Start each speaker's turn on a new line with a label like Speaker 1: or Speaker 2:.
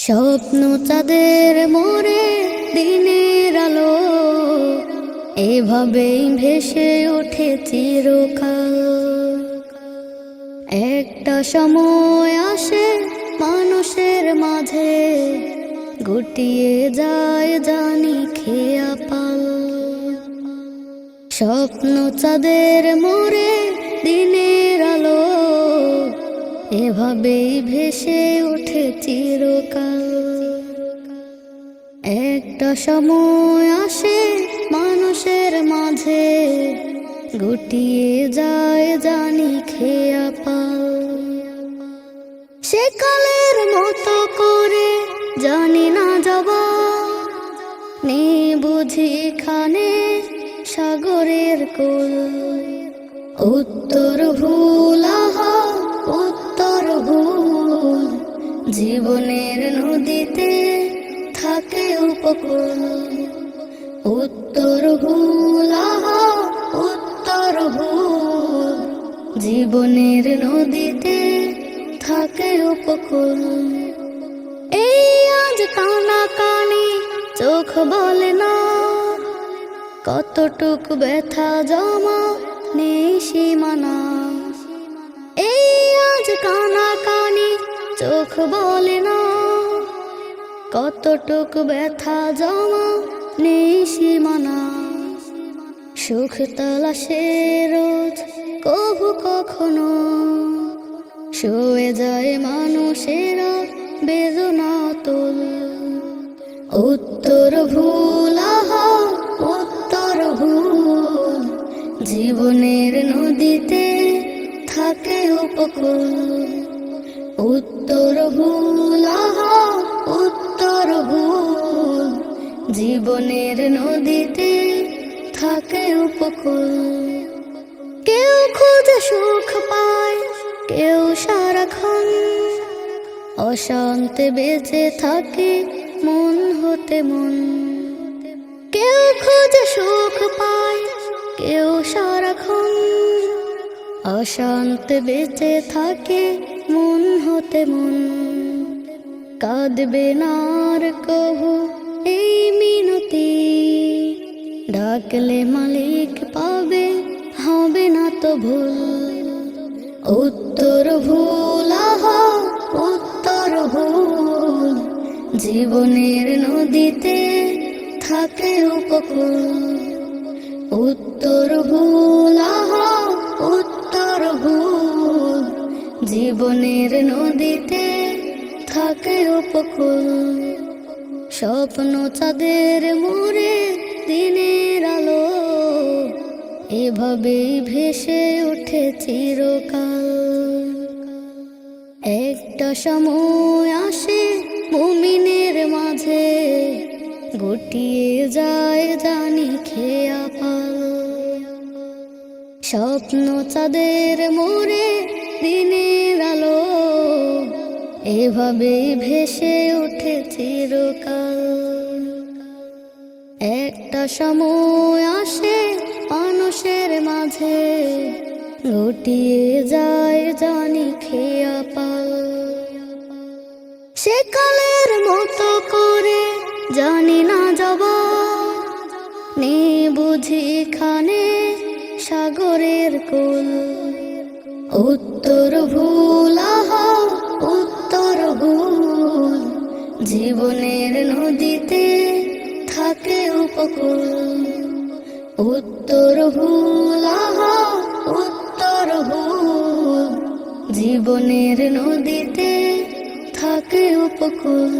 Speaker 1: স্বপ্ন চাঁদের মোরে দিনের আলো এভাবেই ভেসে ওঠে চিরকাল। একটা সময় আসে মানুষের মাঝে, গুটিয়ে যায় জানি খেয়া পাল। স্বপ্ন চাঁদের মোরে দিনের আলো এভাবেই ভেসে ওঠে চিরকাল। একটা সময় আসে মানুষের মাঝে, গুটিয়ে যায় জানি খেয়া পাল। সে কালের মতো করে জানি না যাবা, নেই বুঝি খানে সাগরের কোল। উত্তর ভুল আহা উত্তর ভুল, জীবনের নদীতে থাকে উপকূল। উত্তর ভুল আহা উত্তর ভুল, জীবনের নদীতে থাকে উপকূল। এই আজ কানা কানি চোখ বলে না, কতটুক ব্যথা জমা নেই সীমানা। এই আজ কানা কানি চোখ বলে না, কতটুক ব্যথা জমা নেই সীমানা। সুখ তালাশে রোজ কভু কখনো, শুয়ে যায় মানুষেরা বেদনা তোল। উত্তর ভুল আহা উত্তর ভুল, জীবনের নদীতে থাকে উপকূল। উত্তর ভুল আহা উত্তর ভুল, জীবনের নদীতে থাকে উপকূল। কেউ খুঁজে সুখ পায়, কেউ সারাক্ষণ অশান্তে বেঁচে থাকে মন হতে মন। কেউ খুঁজে সুখ পায়, কেউ সারাক্ষণ অশান্তে বেঁচে থাকে মন হতে মন। কাঁদবে না আর কভু এই মিনতি, ডাকলে মালিক পাবে হবে না তো ভুল। উত্তর ভুল আহা উত্তর ভুল, জীবনের নদীতে থাকে উপকূল। উত্তর ভুল আহা উত্তর ভুল, জীবনের নদীতে থাকে উপকূল। স্বপ্ন চাঁদের মোরে দিনের আলো এভাবেই ভেসে ওঠে চিরকাল। একটা সময় আসে মুমিনের মাঝে, গুটিয়ে যায় জানি খেয়া পাল। স্বপ্ন চাঁদের মোরে দিনের আলো এভাবেই ভেসে ওঠে চিরকাল। একটা সময় আসে মানুষের মাঝে, গুটিয়ে যায় জানি খেয়া পাল। সে কালের মতো করে জানি না যাবা, নেই বুঝি খানে সাগরের কোল। উত্তর ভুল আহা উত্তর ভুল, জীবনের নদীতে থাকে উপকূল। উত্তর ভুল আহা উত্তর ভুল, জীবনের নদীতে থাকে উপকূল।